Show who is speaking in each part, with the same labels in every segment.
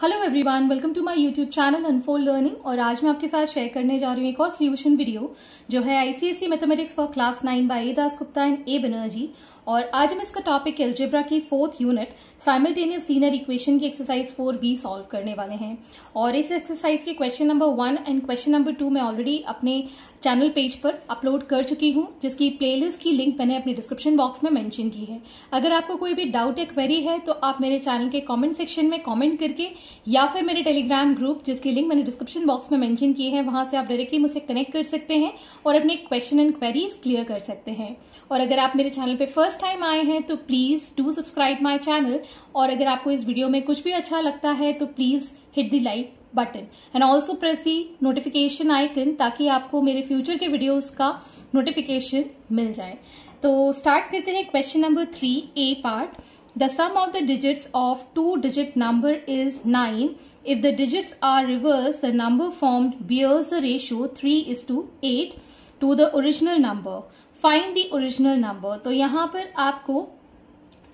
Speaker 1: Hello everyone, welcome to my YouTube channel unfold learning. और आज मैं आपके साथ शेयर करने जा रही हूँ एक और सोल्यूशन वीडियो जो है ICSE mathematics for class 9 by A Dasgupta and A Banerjee. और आज हम इसका टॉपिक अलजेब्रा की 4th unit simultaneous linear equation की एक्सरसाइज 4B सॉल्व करने वाले हैं। और इस एक्सरसाइज के question number 1 and question number 2 मैं ऑलरेडी अपने चैनल पेज पर अपलोड कर चुकी हूँ, जिसकी प्लेलिस्ट की लिंक मैंने अपने डिस्क्रिप्शन बॉक्स में मेंशन की है। अगर आपको कोई भी डाउट या क्वेरी है तो आप मेरे चैनल के कमेंट सेक्शन में कमेंट करके या फिर मेरे टेलीग्राम ग्रुप, जिसकी लिंक मैंने डिस्क्रिप्शन बॉक्स में मेंशन की है, वहां से आप डायरेक्टली मुझसे कनेक्ट कर सकते हैं और अपने क्वेश्चन एंड क्वेरीज क्लियर कर सकते हैं। और अगर आप मेरे चैनल पे फर्स्ट टाइम आए हैं तो please do subscribe my channel. और अगर आपको इस वीडियो में कुछ भी अच्छा लगता है तो please hit the like button and also press the notification icon, ताकि आपको मेरे फ्यूचर के वीडियोस का नोटिफिकेशन मिल जाए। तो स्टार्ट करते हैं question number 3 A part. The sum of the digits of two-digit number is 9. If the digits are reversed, the number formed bears the ratio 3:8 to the original number. Find the original number. तो यहाँ पर आपको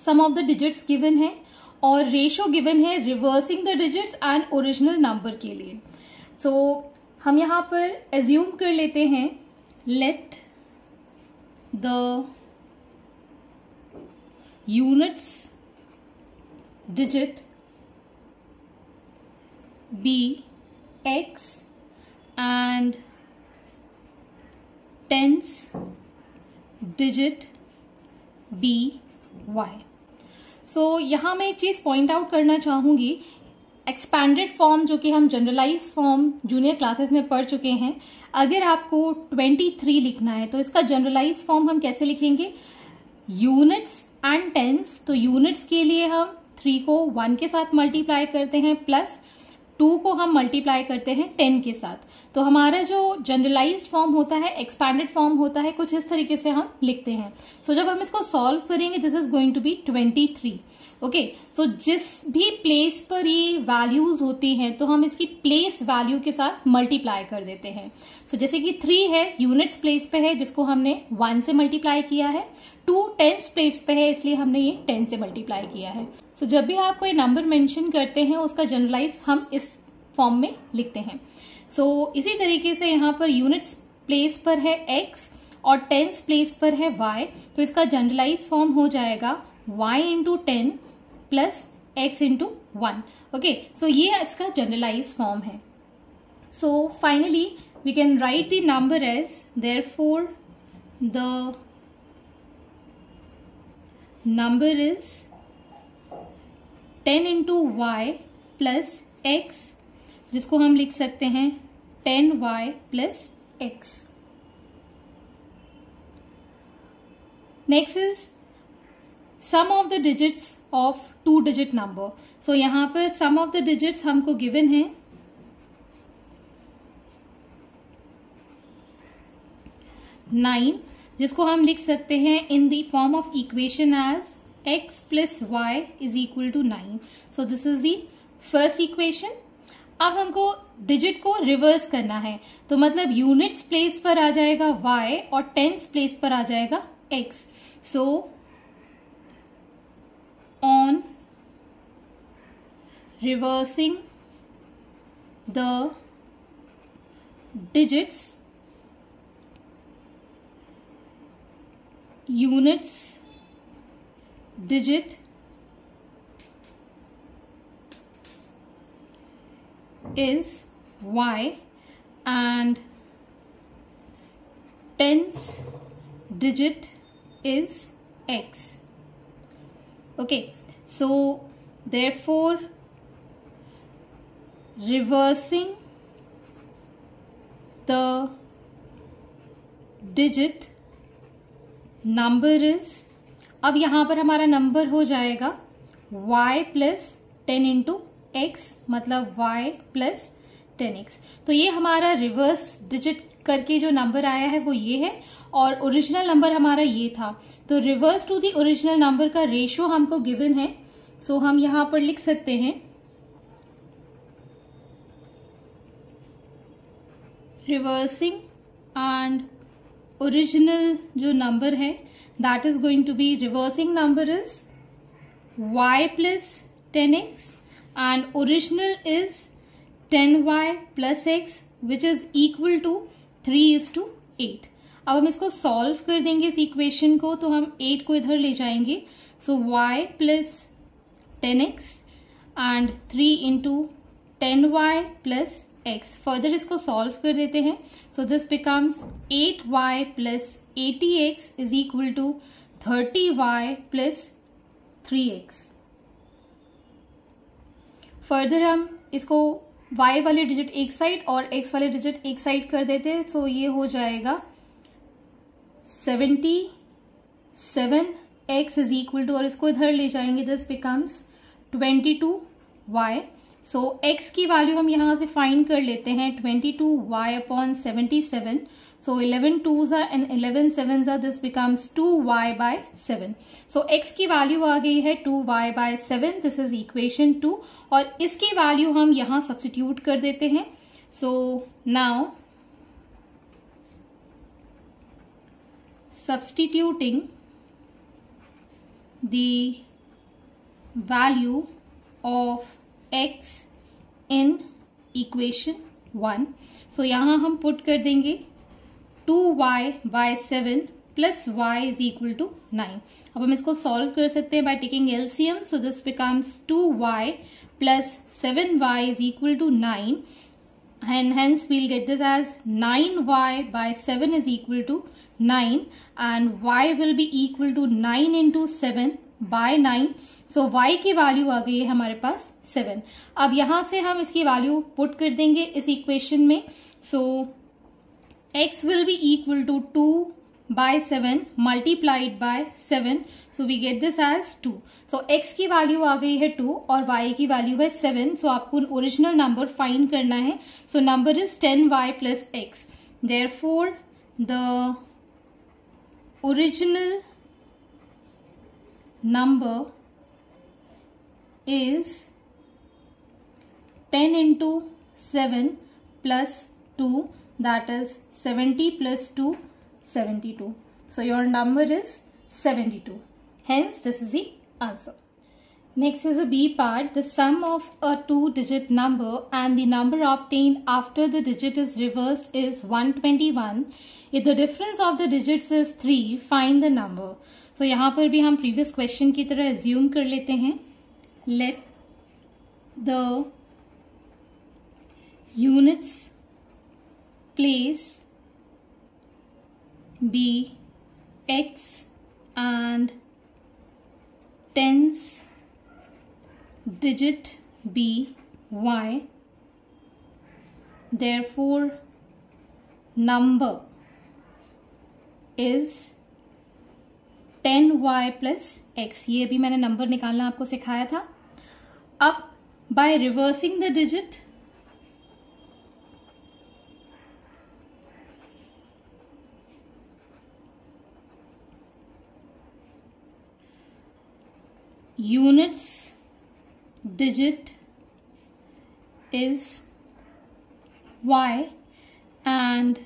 Speaker 1: sum of the digits given है और ratio given है reversing the digits and original number के लिए। So हम यहाँ पर assume कर लेते हैं let the units digit be x and tens digit be y। सो यहाँ मैं एक चीज पॉइंट आउट करना चाहूंगी। एक्सपैंडेड फॉर्म जो कि हम जनरलाइज फॉर्म जूनियर क्लासेस में पढ़ चुके हैं, अगर आपको 23 लिखना है तो इसका जनरलाइज फॉर्म हम कैसे लिखेंगे? Units and tens. तो यूनिट्स के लिए हम 3 को 1 के साथ मल्टीप्लाई करते हैं प्लस 2 को हम मल्टीप्लाई करते हैं 10 के साथ। तो हमारा जो जनरलाइज फॉर्म होता है, एक्सपैंडेड फॉर्म होता है, कुछ इस तरीके से हम लिखते हैं। सो जब हम इसको सॉल्व करेंगे this is going to be 23। Okay, so जिस भी प्लेस पर ये वैल्यूज होती हैं तो हम इसकी प्लेस वैल्यू के साथ मल्टीप्लाई कर देते हैं। सो जैसे कि 3 है, यूनिट्स प्लेस पे है जिसको हमने 1 से मल्टीप्लाई किया है। 2 टेंस प्लेस पे है, इसलिए हमने ये 10 से मल्टीप्लाई किया है। सो जब भी आप कोई नंबर मेंशन करते हैं उसका जनरलाइज हम इस फॉर्म में लिखते हैं। सो इसी तरीके से यहाँ पर यूनिट्स प्लेस पर है x और टेंस प्लेस पर है y, तो इसका जनरलाइज फॉर्म हो जाएगा y into 10 plus x into 1। Okay, so ये इसका जनरलाइज फॉर्म है। So finally we can write the number as therefore the number is 10 into y plus x, जिसको हम लिख सकते हैं 10y plus x। Next is sum of the digits of two-digit number। So यहाँ पर sum of the digits हमको given है 9, जिसको हम लिख सकते हैं in the form of equation as x plus Y is equal to 9। So this is the first equation. अब हमको डिजिट को रिवर्स करना है, तो मतलब यूनिट्स प्लेस पर आ जाएगा y और टेंस प्लेस पर आ जाएगा x। So on reversing the digits, units digit is y and tens digit is x। okay, so therefore reversing the digit number is, अब यहां पर हमारा नंबर हो जाएगा y प्लस 10 इंटू एक्स, मतलब y प्लस 10x। तो ये हमारा रिवर्स डिजिट करके जो नंबर आया है वो ये है और ओरिजिनल नंबर हमारा ये था। तो reverse to the original number का रेशियो हमको गिवन है। सो हम यहां पर लिख सकते हैं रिवर्सिंग एंड ओरिजिनल जो नंबर है that is going to be reversing number is y plus 10x and original is 10y plus x which is equal to 3:8. अब हम इसको सॉल्व कर देंगे इस इक्वेशन को, तो हम 8 को इधर ले जाएंगे. So y plus 10x and 3 into 10y plus x. Further इसको सॉल्व कर देते हैं. So this becomes 8y plus 80x is equal to 30y plus 3x. Further हम इसको y वाले डिजिट एक साइड और x वाले डिजिट एक साइड कर देते हैं. सो ये हो जाएगा 77x इज इक्वल टू, और इसको इधर ले जाएंगे, this becomes 22y. So x की वैल्यू हम यहां से फाइंड कर लेते हैं 22y upon 77. So 11 2s are and 11 7s are, this becomes 2y by 7. So x की वैल्यू आ गई है 2y by 7. This is equation 2 और इसकी वैल्यू हम यहां सब्स्टिट्यूट कर देते हैं. So now substituting the value of x in equation 1. So यहाँ हम पुट कर देंगे 2y by 7 plus y is equal to 9. अब हम इसको सॉल्व कर सकते हैं by taking LCM. So this becomes 2y plus 7y is equal to 9. And hence we'll get this as 9y by 7 is equal to 9 and y will be equal to 9 into 7 by 9. So y की value आ गई है हमारे पास 7. अब यहां से हम इसकी वैल्यू पुट कर देंगे इस इक्वेशन में. So x will be equal to 2 by 7 multiplied by 7. So we get this as 2. So x की वैल्यू आ गई है 2 और y की वैल्यू है 7. So आपको ओरिजिनल नंबर फाइंड करना है. So number is 10y plus x. Therefore the original number is 10 into 7 plus 2, that is 70 plus 2, 72. So your number is 72. Hence this is the answer. Next is the B part. The sum of a 2-digit number and the number obtained after the digit is reversed is 121. If the difference of the digits is 3, find the number. So यहाँ पर भी हम previous question की तरह assume कर लेते हैं. Let the units place be x and tens digit be y. Therefore number is 10y plus x. ये भी मैंने नंबर निकालना आपको सिखाया था. अब by reversing the digit units digit is y and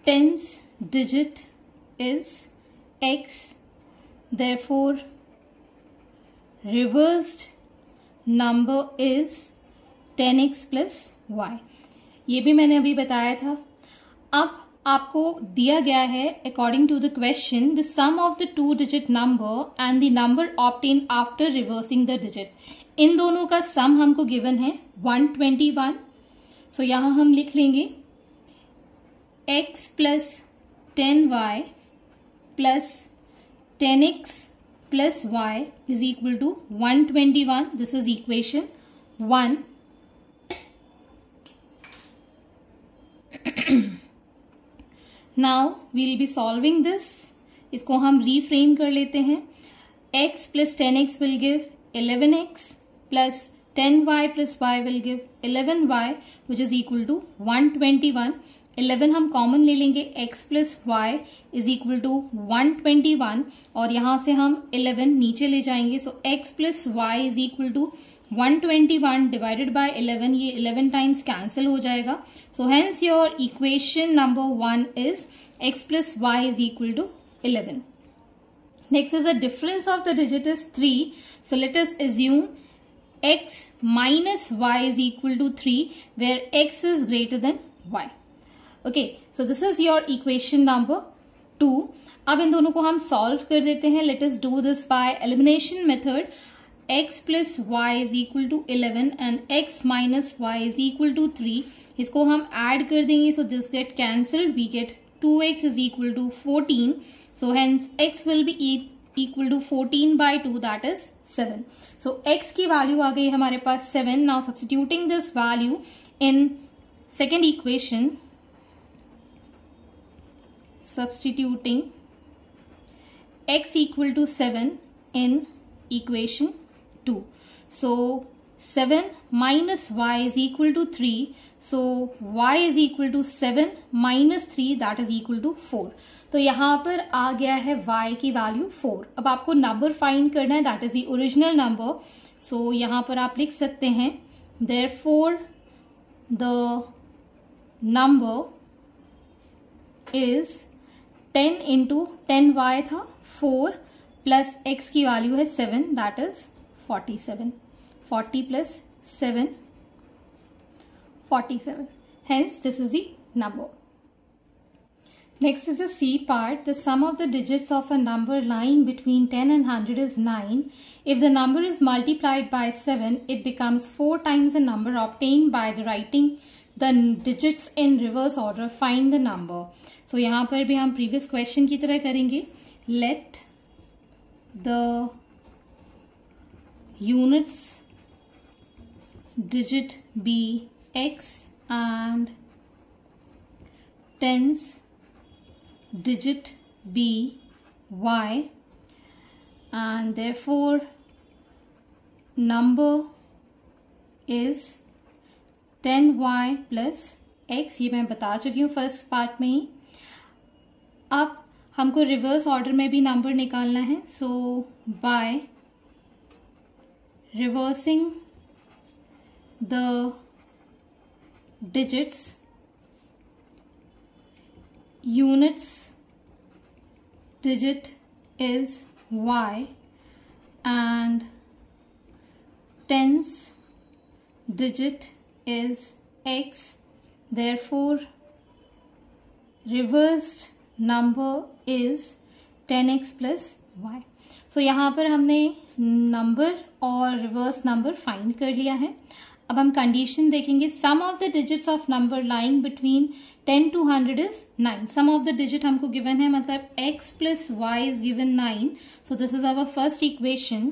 Speaker 1: tens digit is x. Therefore reversed number is 10x plus y. ये भी मैंने अभी बताया था. अब आपको दिया गया है according to the question the sum of the 2-digit number and the number obtain after reversing the digit. इन दोनों का सम हमको गिवन है 121. सो यहां हम लिख लेंगे x plus 10y plus 10x plus y is equal to 121. This is equation 1. Now we will be solving this. इसको हम reframe कर लेते हैं. x plus 10x will give 11x plus 10y plus y will give 11y which is equal to 121. 11 हम common ले लेंगे. x plus y is equal to 121 और यहां से हम 11 नीचे ले जाएंगे. So x plus y is equal to 121 divided by 11. ये 11 times cancel हो जाएगा. So hence your equation number 1 is x plus y is equal to 11. Next is the difference of the digit is 3. So let us assume x minus y is equal to 3 where x is greater than y. Okay, so this is your equation number 2. अब इन दोनों को हम solve कर देते हैं. Let us do this by elimination method. x plus y is equal to 11 and x minus y is equal to 3. इसको हम add कर देंगे. So this get cancelled. We get 2x is equal to 14. So hence x will be equal to 14 by 2, that is 7. So x की value आ गई हमारे पास 7. Now substituting this value in second equation, substituting x equal to 7 in equation 2. So 7 minus y is equal to 3. So y is equal to 7 minus 3, that is equal to 4. तो यहाँ पर आ गया है y की value 4. अब आपको number find करना है, that is the original number. So यहाँ पर आप लिख सकते हैं therefore the number is 10 into 10y था 4 प्लस x की वैल्यू है 7, that is 47. 40 plus 7 47. Hence this is the number. Next is the C part. The sum of the digits of a number lying between 10 and 100 is 9. If the number is multiplied by 7, it becomes 4 times the number obtained by the writing the digits in reverse order. Find the number. So यहाँ पर भी हम previous question की तरह करेंगे. Let the units digit be x and tens digit be y, and therefore number is 10y plus x. ये मैं बता चुकी हूँ फर्स्ट पार्ट में ही. अब हमको रिवर्स ऑर्डर में भी नंबर निकालना है. So by reversing the digits, units digit is y and tens digit is x, therefore reversed number is 10x plus y. So यहाँ पर हमने नंबर और रिवर्स नंबर फाइंड कर लिया है. अब हम कंडीशन देखेंगे. Sum of the digits of number lying between 10 to 100 is 9. Sum of the digit हमको गिवन है, मतलब x plus y is given 9. So this is our first equation.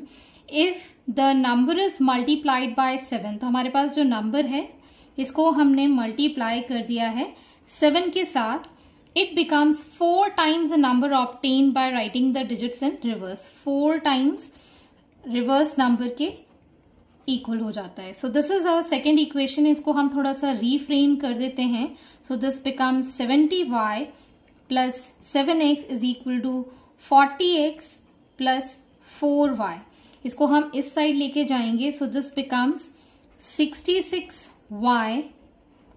Speaker 1: If the number is multiplied by 7, तो हमारे पास जो number है इसको हमने multiply कर दिया है 7 के साथ. It becomes 4 times the number obtained by writing the digits in reverse. 4 times reverse number के इक्वल हो जाता है. So this is our second equation. इसको हम थोड़ा सा रीफ्रेम कर देते हैं. So this becomes 70y plus 7x is equal to 40x plus 4y. इसको हम इस साइड लेके जाएंगे. सो दिस बिकम्स 66y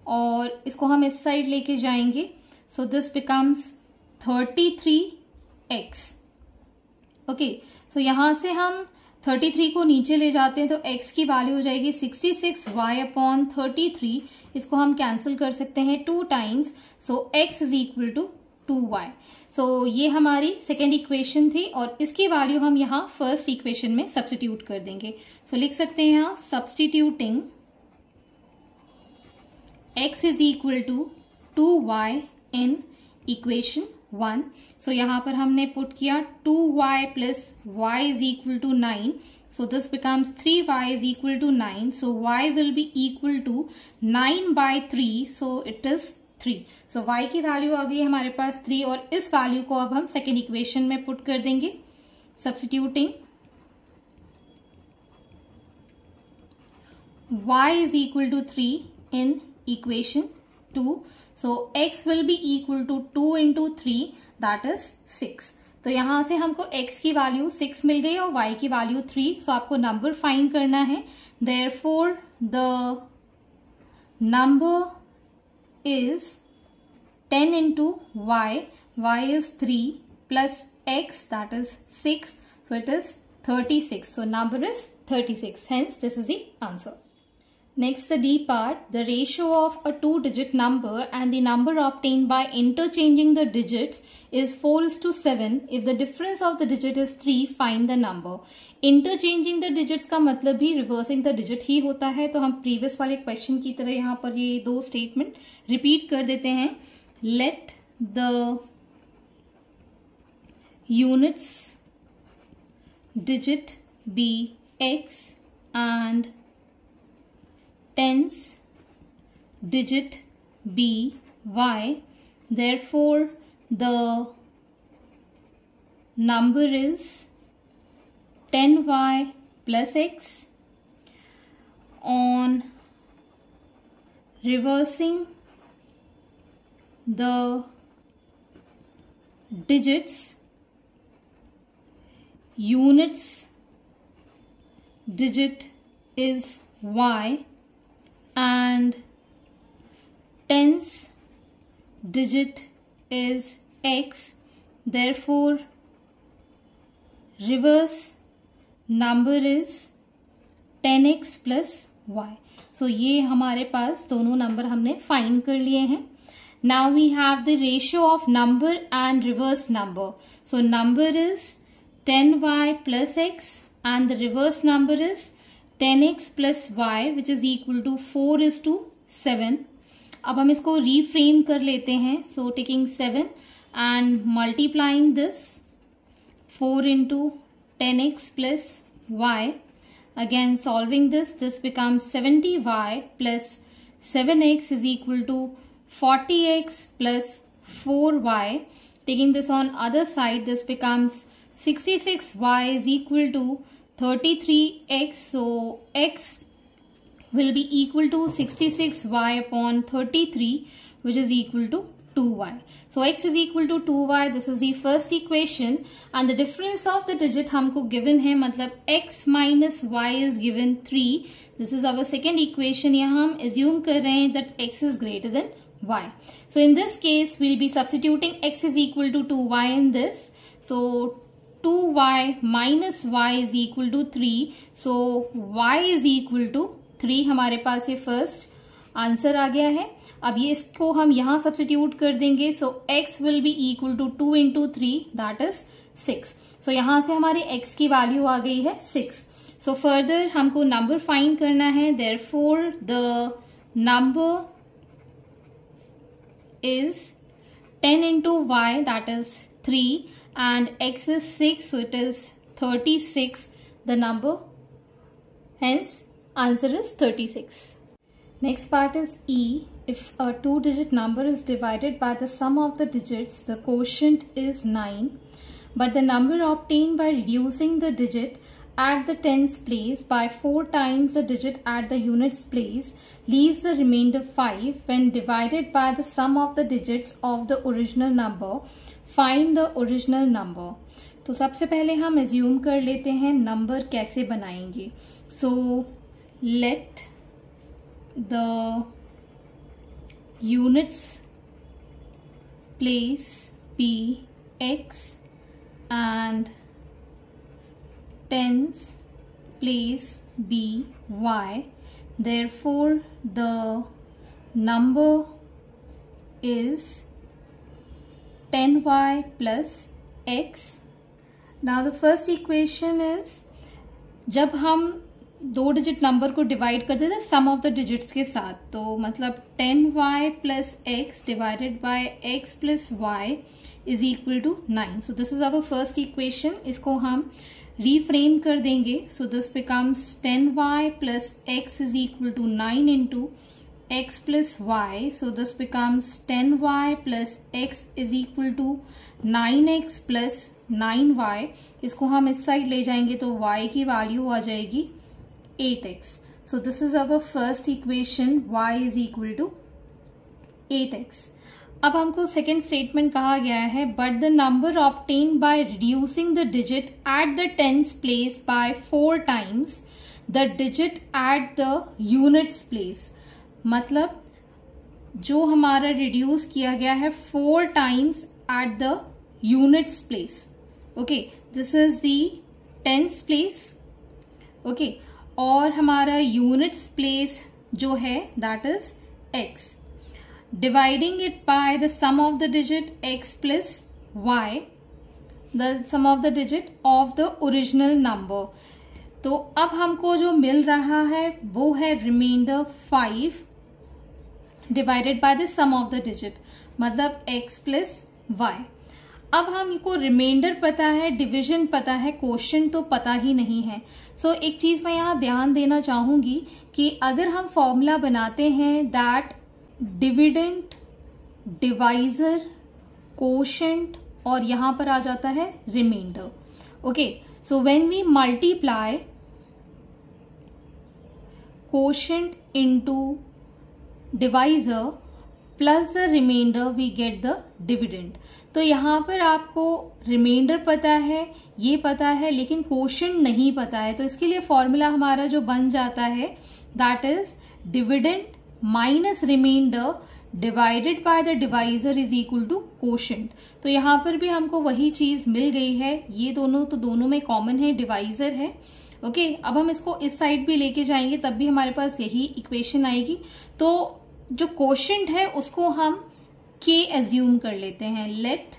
Speaker 1: और इसको हम इस साइड लेके जाएंगे. So this becomes 33x. Okay, so यहां से हम 33 को नीचे ले जाते हैं तो x की वैल्यू हो जाएगी 66y अपॉन 33. इसको हम कैंसिल कर सकते हैं 2 times. So x is equal to 2y. सो ये हमारी सेकेंड इक्वेशन थी और इसकी वैल्यू हम यहाँ फर्स्ट इक्वेशन में सब्स्टिट्यूट कर देंगे. सो लिख सकते हैं यहाँ substituting x is equal to 2y in equation 1. So यहाँ पर हमने पुट किया 2y plus y is equal to 9. So this becomes 3y is equal to 9. So y will be equal to 9 by 3. So it is 3. So y की value आ गई हमारे पास 3 और इस वैल्यू को अब हम सेकेंड इक्वेशन में पुट कर देंगे. Substituting y is equal to 3 in equation 2. So x will be equal to 2 into 3, that is 6. तो यहां से हमको x की वैल्यू 6 मिल गई और y की वैल्यू 3. सो आपको नंबर फाइंड करना है. Therefore the number is 10 into y is 3 plus x, that is 6. So it is 36. So number is 36. Hence this is the answer. Next, the D part, the ratio of a 2-digit number and the number obtained by interchanging the digits is 4:7. If the difference of the digit is 3, find the number. Interchanging the digits का मतलब भी reversing the digit ही होता है. तो हम previous वाले question की तरह यहाँ पर ये दो statement repeat कर देते हैं. Let the units digit be x and tens digit be y, therefore the number is 10y plus x. On reversing the digits, units digit is y and tens digit is x, therefore reverse number is 10x plus y. So ये हमारे पास दोनों number हमने find कर लिए हैं. Now we have the ratio of number and reverse number. So number is 10y plus x and the reverse number is 10x plus y, which is equal to 4:7. अब हम इसको reframe कर लेते हैं. So taking 7 and multiplying this 4 into 10x plus y. Again solving this becomes 70y plus 7x is equal to 40x plus 4y. Taking this on other side, this becomes 66y is equal to 33x. So x will be equal to 66y upon 33, which is equal to 2y. So x is equal to 2y. This is the first equation and the difference of the digit हमको given है, मतलब x minus y is given 3. This is our second equation. यहाँ हम assume कर रहे हैं that x is greater than y. So in this case we'll be substituting x is equal to 2y in this. So 2y minus y is equal to 3. So y is equal to 3. हमारे पास ये first answer आ गया है. अब ये इसको हम यहाँ substitute कर देंगे. So x will be equal to 2 into 3, that is 6. So यहाँ से हमारी x की वैल्यू आ गई है 6. So further हमको नंबर फाइंड करना है. Therefore the number is 10 into y, that is 3. And x is 6, so it is 36 the number, hence answer is 36. Next part is E. If a 2-digit number is divided by the sum of the digits, the quotient is 9, but the number obtained by reducing the digit at the tens place by 4 times the digit at the units place leaves the remainder 5 when divided by the sum of the digits of the original number. Find the original number. तो सबसे पहले हम assume कर लेते हैं number कैसे बनाएंगे. So let the units place be x and tens place be y. Therefore the number is 10y plus x. Now the first equation is जब हम 2 डिजिट नंबर को डिवाइड करते थे सम ऑफ द डिजिट्स के साथ, तो मतलब 10y plus x divided by x plus y is equal to 9. So this is our first equation. इसको हम reframe कर देंगे. So this becomes 10y plus x is equal to 9 into x plus y. So this becomes 10y plus x is equal to 9x plus 9y. इसको हम इस side ले जाएंगे तो y की वैल्यू आ जाएगी 8x. So this is our first equation. y is equal to 8x. अब हमको सेकेंड स्टेटमेंट कहा गया है but the number obtain by reducing the digit at the tens place by 4 times the digit at the units place. मतलब जो हमारा reduce किया गया है 4 times at the units place. Okay, this is the tens place. Okay, और हमारा units place जो है that is x, dividing it by the sum of the digit x plus y, the sum of the digit of the original number. तो अब हमको जो मिल रहा है वो है remainder 5 divided by the sum of the digit, मतलब x प्लस y। अब हमको रिमाइंडर पता है, डिवीजन पता है, क्वोशिएंट तो पता ही नहीं है। सो एक चीज मैं यहां ध्यान देना चाहूंगी कि अगर हम फॉर्मूला बनाते हैं दैट डिविडेंड, डिवाइजर, क्वोशिएंट और यहां पर आ जाता है remainder. Okay, so when we multiply quotient into divisor plus the remainder we get the dividend. तो यहां पर आपको रिमाइंडर पता है, ये पता है, लेकिन क्वोशिएंट नहीं पता है। तो इसके लिए फॉर्मूला हमारा जो बन जाता है that is dividend minus remainder divided by the divisor is equal to quotient. तो यहां पर भी हमको वही चीज मिल गई है, ये दोनों तो दोनों में कॉमन है, डिवाइजर है। ओके, अब हम इसको इस साइड भी लेके जाएंगे तब भी हमारे पास यही इक्वेशन आएगी। तो जो क्वोशिएंट है उसको हम k एज्यूम कर लेते हैं, let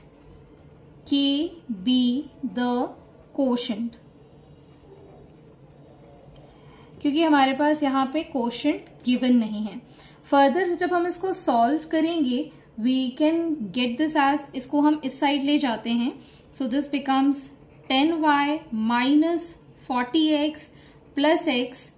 Speaker 1: k be the quotient, क्योंकि हमारे पास यहाँ पे क्वोशिएंट गिवन नहीं है। फर्दर जब हम इसको सॉल्व करेंगे we can get this as, इसको हम इस साइड ले जाते हैं। So this becomes 10y minus 40x plus x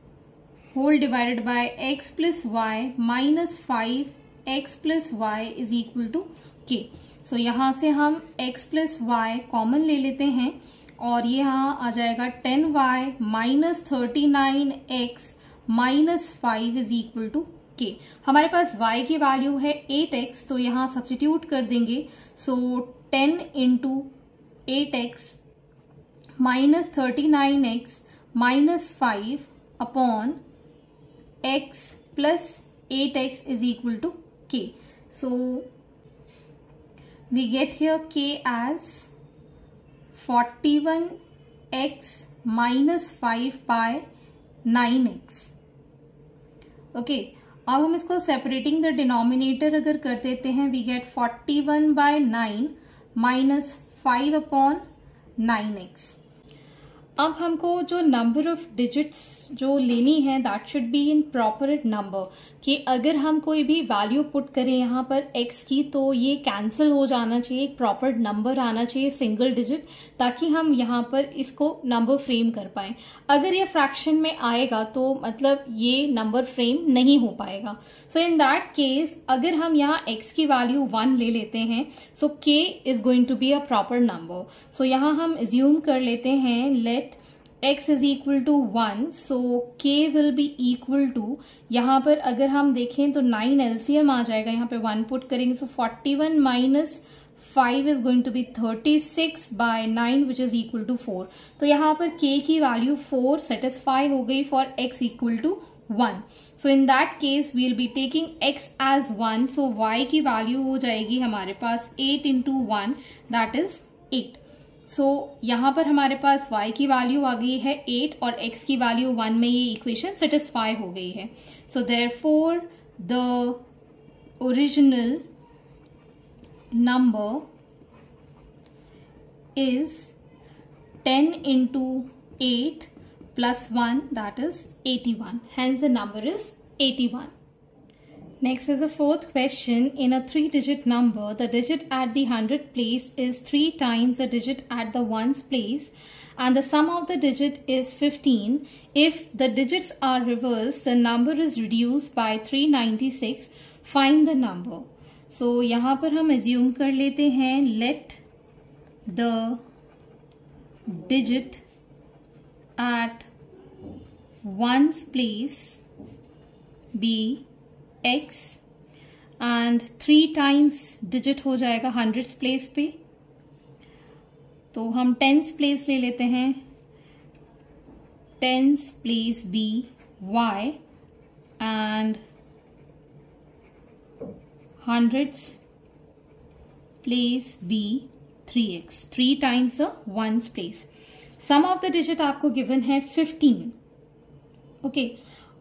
Speaker 1: whole divided by x plus y minus 5x plus y is equal to k। सो यहां से हम x प्लस y कॉमन ले लेते हैं और ये यहां आ जाएगा 10y minus 39x minus 5 is equal to k। हमारे पास y की वैल्यू है 8x, तो यहां सब्स्टिट्यूट कर देंगे। सो 10 into 8x minus 39x minus 5 upon x plus 8x is equal to k. So we get here k as 41x minus 5 by 9x. Okay, अब हम इसको सेपरेटिंग द डिनोमिनेटर अगर कर देते हैं we get 41 by 9 minus 5 upon 9x। अब हमको जो नंबर ऑफ डिजिट्स जो लेनी है that should be in proper number, कि अगर हम कोई भी वैल्यू पुट करें यहाँ पर x की तो ये कैंसिल हो जाना चाहिए, एक प्रॉपर नंबर आना चाहिए सिंगल डिजिट, ताकि हम यहाँ पर इसको नंबर फ्रेम कर पाए। अगर ये फ्रैक्शन में आएगा तो मतलब ये नंबर फ्रेम नहीं हो पाएगा। सो इन दैट केस अगर हम यहाँ x की वैल्यू 1 ले लेते हैं so k is going to be a proper number. So यहाँ हम एज्यूम कर लेते हैं let x is equal to 1, so k will be equal to, यहाँ पर अगर हम देखें तो 9 LCM आ जाएगा, यहाँ पे 1 पुट करेंगे तो 41 minus 5 is going to be 36 by 9 which is equal to 4। तो यहाँ पर k की वैल्यू 4 सेटिस्फाई हो गई for x equal to 1। So in that case we will be taking x as 1, so y की वैल्यू हो जाएगी हमारे पास 8 into 1 that is 8। सो यहाँ पर हमारे पास y की वैल्यू आ गई है 8 और x की वैल्यू 1 में ये इक्वेशन सेटिस्फाई हो गई है। So therefore the original number is 10 into 8 plus 1 that is 81. Hence the number is 81. Next is the fourth question. In a 3-digit number, the digit at the 100th place is 3 times the digit at the ones place and the sum of the digit is 15. If the digits are reversed, the number is reduced by 396. Find the number. So यहाँ पर हम assume कर लेते हैं let the digit at ones place be x and 3 times digit हो जाएगा 100th place पे, तो हम 10th प्लेस ले लेते हैं, 10th place be y and 100th place be 3x, 3 times the ones place. Sum of the digit आपको given है 15. ओके,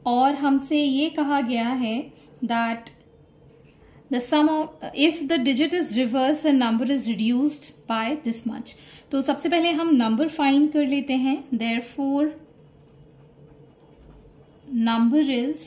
Speaker 1: और हमसे ये कहा गया है that the sum of if the digit is reverse the number is reduced by this much. तो सबसे पहले हम नंबर फाइंड कर लेते हैं. देयरफॉर नंबर इज,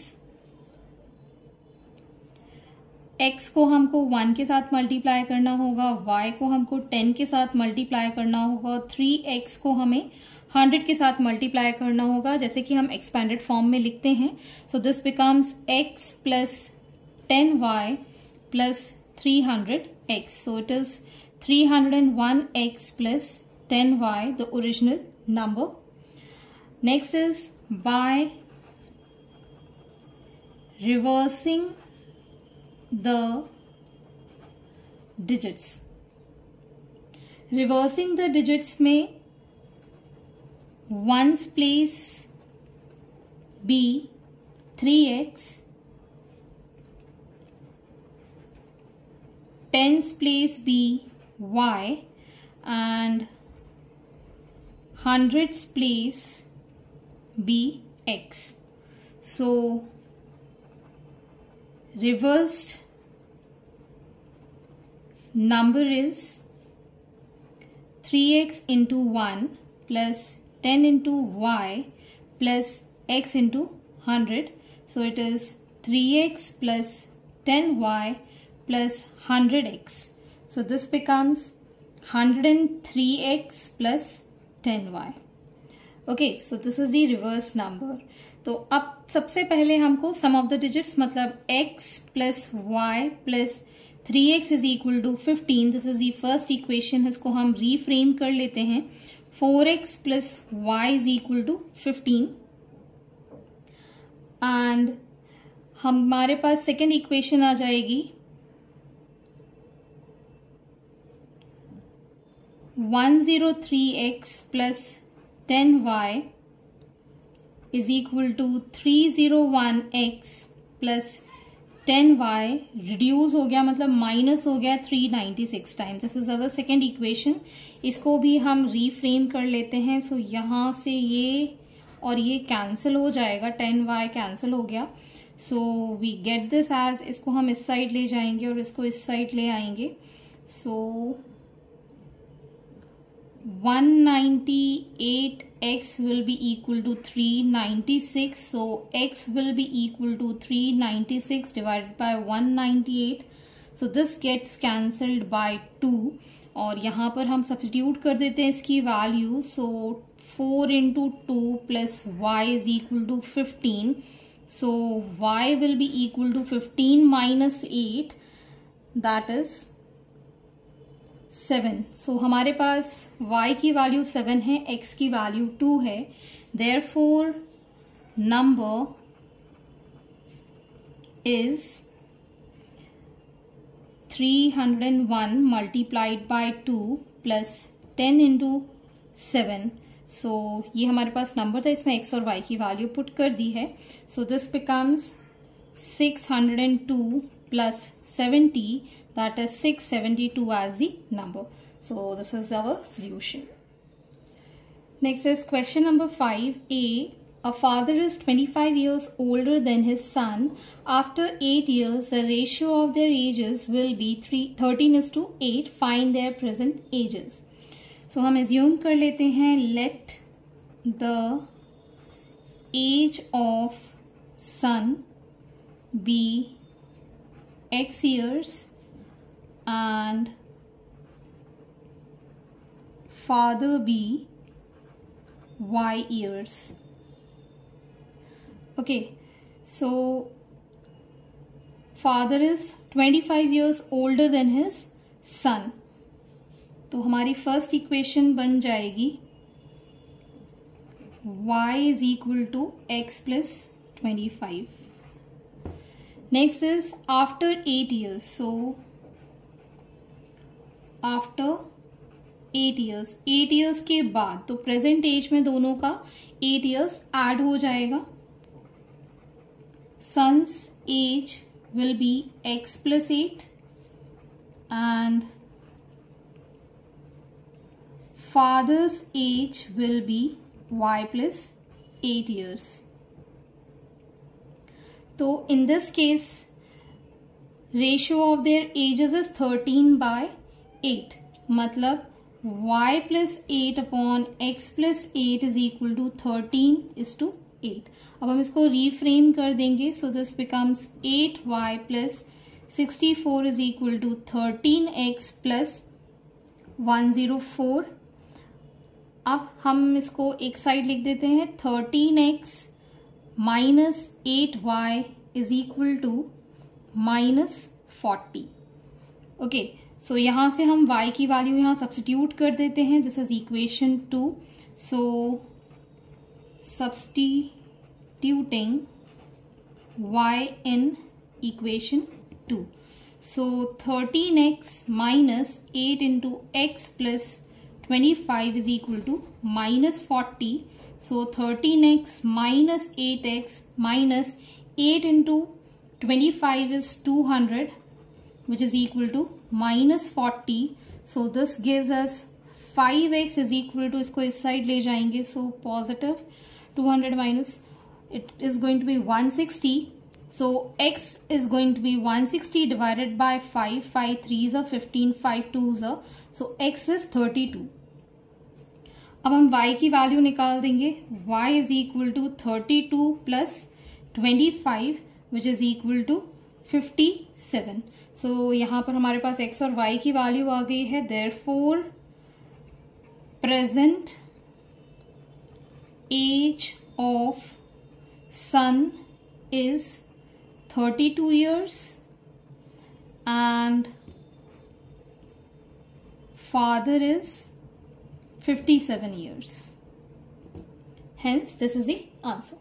Speaker 1: x को हमको 1 के साथ मल्टीप्लाई करना होगा, y को हमको 10 के साथ मल्टीप्लाई करना होगा, 3x को हमें 100 के साथ मल्टीप्लाई करना होगा, जैसे कि हम एक्सपेंडेड फॉर्म में लिखते हैं. So this becomes x plus 10y plus 300x. So it is 301x plus 10y, the original number. Next is by reversing the digits. Reversing the digits में ones place be 3x, tens place be y, and hundreds place be x. So reversed number is 3x into 1 plus 10 into y plus x into 100. So it is 3x plus 10y plus 100x. So this becomes 103x plus 10y. Okay, so this is the reverse number. तो अब सबसे पहले हमको sum of the digits मतलब x plus Y plus 3x is equal to 15. This is the first equation. इसको हम reframe कर लेते हैं. 4x plus Y is equal to 15 and हमारे पास सेकेंड इक्वेशन आ जाएगी 103x plus 10y is equal to 301x plus 10y. Reduce हो गया मतलब माइनस हो गया 396 times. This is our second equation. इसको भी हम रीफ्रेम कर लेते हैं. सो यहां से ये और ये कैंसिल हो जाएगा, 10y कैंसिल हो गया. So we get this as, इसको हम इस साइड ले जाएंगे और इसको इस साइड ले आएंगे. सो 198x will be equal to 396. So x will be equal to 396 divided by 198. So this gets cancelled by 2. और यहाँ पर हम सब्स्टिट्यूट कर देते हैं इसकी value. So 4 into 2 plus y is equal to 15. So y will be equal to 15 minus 8. That is 7. So हमारे पास y की वैल्यू 7 है, x की वैल्यू 2 है. Therefore number is 301 multiplied by 2 plus 10 into 7. So ये हमारे पास नंबर था, इसमें x और y की वैल्यू पुट कर दी है. So this becomes 602 plus 70. That is 672 as the number. So this is our solution. Next is question number 5a. A father is 25 years older than his son. After 8 years, the ratio of their ages will be 13:8. Find their present ages. So हम assume कर लेते हैं let the age of son be x years and father be y years. Okay, so father is 25 years older than his son. तो हमारी first equation बन जाएगी y is equal to x plus 25. Next is after 8 years. So after 8 years, 8 years के बाद, तो present as में दोनों का 8 years ऐड हो जाएगा. Son's age will be x plus 8 and father's age will be y plus 8 years. तो in this case ratio of their ages is 13/8, मतलब y plus 8 upon x plus 8 is equal to 13:8. अब हम इसको reframe कर देंगे, सो this becomes 8y plus 64 is equal to 13x plus 104. अब हम इसको एक साइड लिख देते हैं, 13x minus 8y is equal to minus 40. Okay, so यहां से हम y की वैल्यू यहां सब्स्टिट्यूट कर देते हैं. This is equation 2. So substituting y in equation 2. So 13x minus 8 into x plus 25 is equal to minus 40. So 13x minus 8x minus 8 into 25 is 200, which is equal to minus 40. So this gives us 5x is equal to, इसको इस side ले जाएंगे, so positive 200 minus, it is going to be 160. So x is going to be 160 divided by 5. 5 3s are 15, 5 2s are, so x is 32. अब हम y की value निकाल देंगे. y is equal to 32 plus 25, which is equal to 57. So यहाँ पर हमारे पास x और y की वैल्यू आ गई है. Therefore present age of son is 32 years and father is 57 years. Hence this is the answer.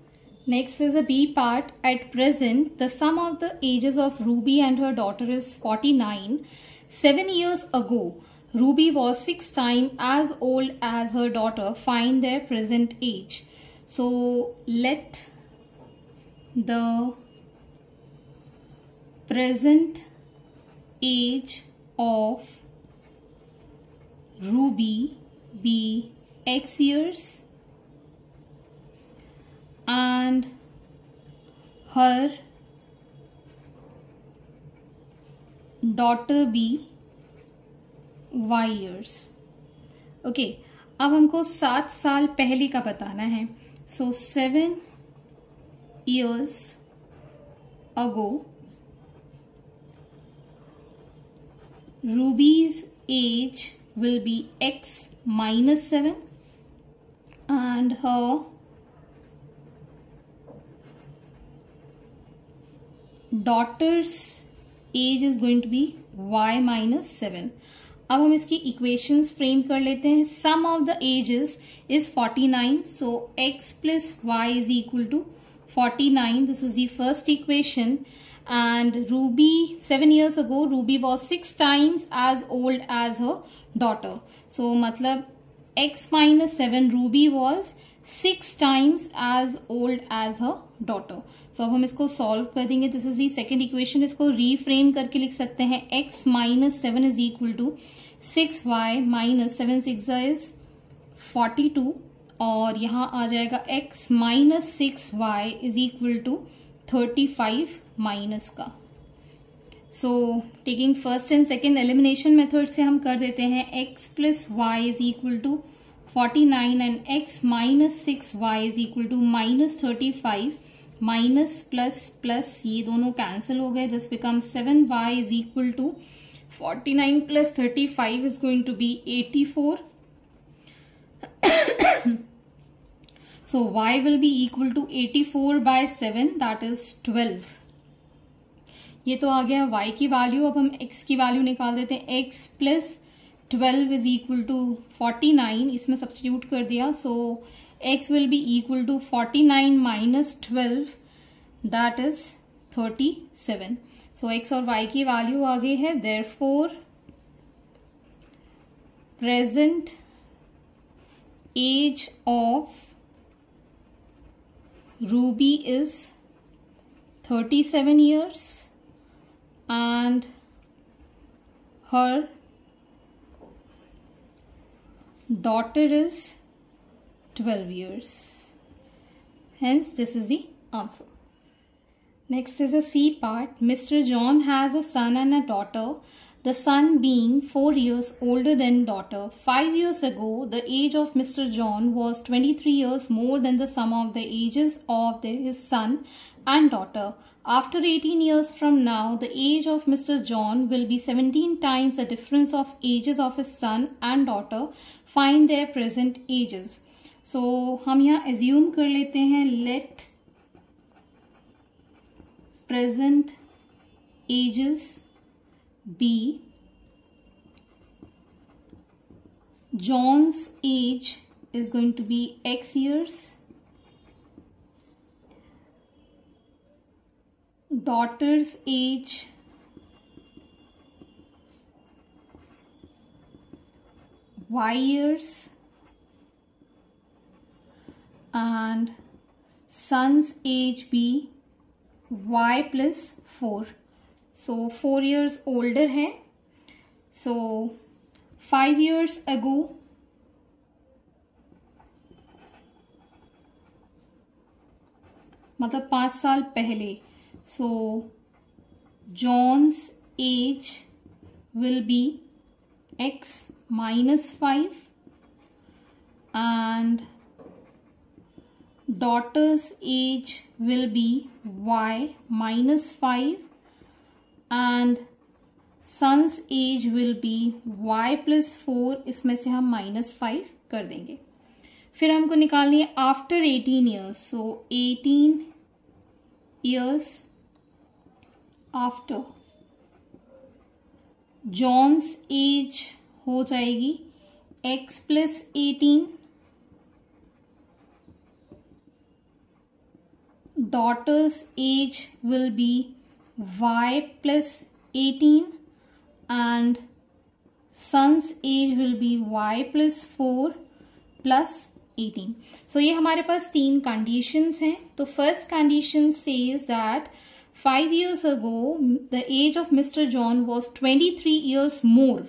Speaker 1: Next is a B part. At present the sum of the ages of Ruby and her daughter is 49. 7 years ago Ruby was 6 times as old as her daughter. Find their present age. So let the present age of Ruby be x years and her daughter be y years. Okay, अब हमको 7 साल पहले का बताना है. सो 7 years ago Ruby's age will be x minus 7 and her daughter's age is going to be y minus 7. अब हम इसकी इक्वेशंस फ्रेम कर लेते हैं. Sum of the ages is 49, so x plus y is equal to 49. This is the first equation. And Ruby 7 years ago Ruby was 6 times as old as her daughter. So मतलब x minus 7 Ruby was 6 times as old as her daughter. So अब हम इसको solve कर देंगे. This is the second equation. इसको reframe करके लिख सकते हैं. x minus 7 is equal to 6y minus 7 6 is 42 और यहाँ आ जाएगा x minus 6y is equal to 35 minus का. So taking first and second elimination method से हम कर देते हैं. x plus Y is equal to 49 and x minus 6y is equal to minus 35. Minus plus plus ये दोनों cancel हो गए. This becomes 7y is equal to 49 plus 35 is going to be 84. So y will be equal to 84 by 7, that is 12. ये तो आ गया y की value. अब हम x की वैल्यू निकाल देते हैं. x plus 12 is equal to 49. इसमें सब्स्टिट्यूट कर दिया. So x will be equal to 49 minus 12, that is 37. So x और y की वैल्यू आ गई है. Therefore present age of Ruby is 37 years and her daughter is 12 years. Hence, this is the answer. Next is a C part. Mr. John has a son and a daughter. The son being 4 years older than daughter. 5 years ago, the age of Mr. John was 23 years more than the sum of the ages of his son and daughter. After 18 years from now, the age of Mr. John will be 17 times the difference of ages of his son and daughter. Find their present ages. So, हम यहाँ assume कर लेते हैं, let present ages be John's age is going to be X years, daughter's age Y years, and son's age be Y plus 4. So 4 years older है. So 5 years ago मतलब 5 साल पहले. So John's age will be X minus 5 and daughter's age will be Y minus 5 and son's age will be Y plus 4. इसमें से हम -5 कर देंगे. फिर हमको निकालनी है after 18 years. So 18 years after John's age हो जाएगी X plus 18, daughter's age will be Y plus 18 and son's age will be Y plus 4 plus 18. So ये हमारे पास 3 conditions हैं. तो first condition says that 5 years ago the age of Mr. John was 23 years more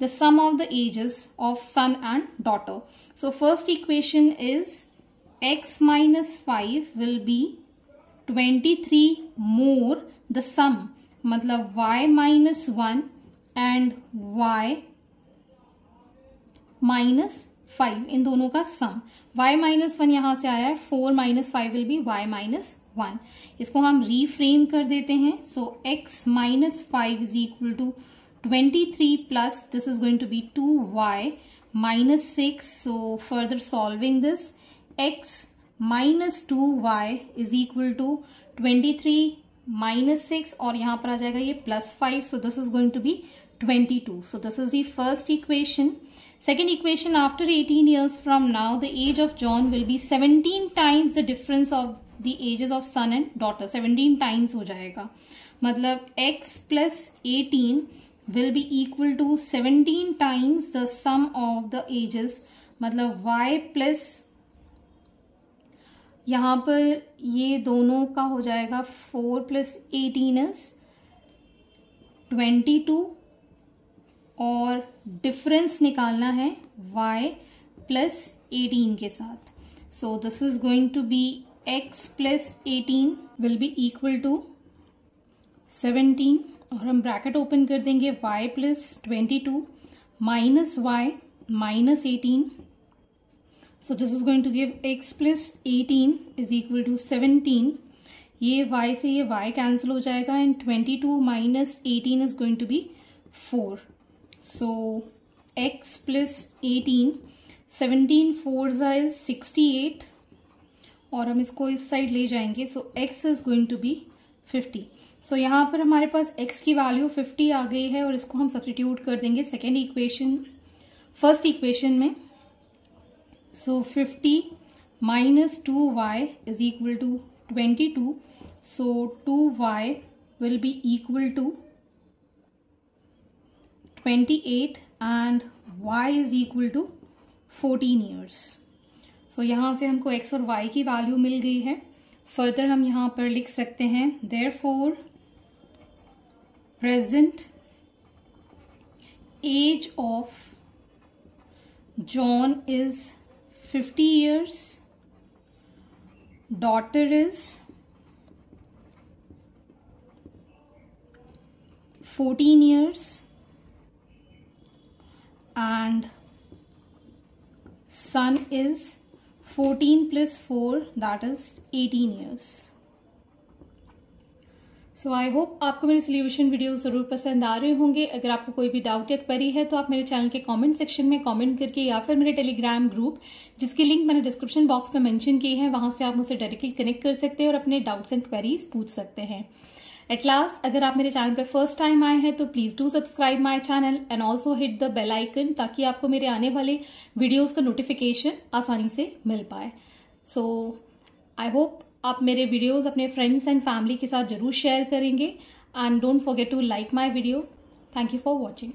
Speaker 1: the sum of the ages of son and daughter. So first equation is X minus 5 will be 23 more the sum, मतलब Y minus 1 and Y minus 5 इन दोनों का सम. Y minus 1 यहां से आया है. 4 minus 5 will be Y minus 1. इसको हम reframe कर देते हैं. So X minus 5 is equal to 23 plus this is going to be 2Y minus 6. So further solving this, X minus 2Y is equal to 23 minus 6 और यहाँ पर आ जाएगा ये plus 5. So this is going to be 22. So this is the first equation. Second equation, after 18 years from now, the age of John will be 17 times the difference of the ages of son and daughter. 17 times हो जाएगा. मतलब X plus 18 will be equal to 17 times the sum of the ages. मतलब Y plus यहाँ पर ये दोनों का हो जाएगा 4 plus 18 is 22 और डिफरेंस निकालना है Y plus 18 के साथ. So this is going to be X plus 18 will be equal to 17 और हम ब्रैकेट ओपन कर देंगे. Y plus 22 minus Y minus 18. So this is going to give X plus 18 is equal to 17. ये Y से ये Y cancel हो जाएगा and 22 minus 18 is going to be 4. So X plus 18, 17 4s is 68 और हम इसको इस साइड ले जाएंगे. So X is going to be 50. So यहाँ पर हमारे पास X की वैल्यू 50 आ गई है और इसको हम सब्स्टिट्यूट कर देंगे सेकेंड इक्वेशन फर्स्ट इक्वेशन में. So 50 minus 2Y is equal to 22. So 2Y will be equal to 28 and Y is equal to 14 years. So यहाँ से हमको X और Y की वैल्यू मिल गई है. फर्दर हम यहाँ पर लिख सकते हैं therefore present age of John is 50 years. Daughter is 14 years. And son is 14 plus 4, that is 18 years. So I hope आपको मेरे सोल्यूशन वीडियो जरूर पसंद आ रहे होंगे। अगर आपको कोई भी डाउट या क्वेरी है तो आप मेरे चैनल के कमेंट सेक्शन में कमेंट करके या फिर मेरे टेलीग्राम ग्रुप, जिसकी लिंक मैंने डिस्क्रिप्शन बॉक्स में मेंशन की है, वहां से आप मुझसे डायरेक्टली कनेक्ट कर सकते हैं और अपने डाउट्स एंड क्वेरीज पूछ सकते हैं। एट लास्ट, अगर आप मेरे चैनल पर फर्स्ट टाइम आए हैं तो please do subscribe my channel and also hit the bell icon, ताकि आपको मेरे आने वाले वीडियोज का नोटिफिकेशन आसानी से मिल पाए। सो आई होप आप मेरे वीडियोस अपने फ्रेंड्स एंड फैमिली के साथ जरूर शेयर करेंगे and don't forget to like my video. Thank you for watching.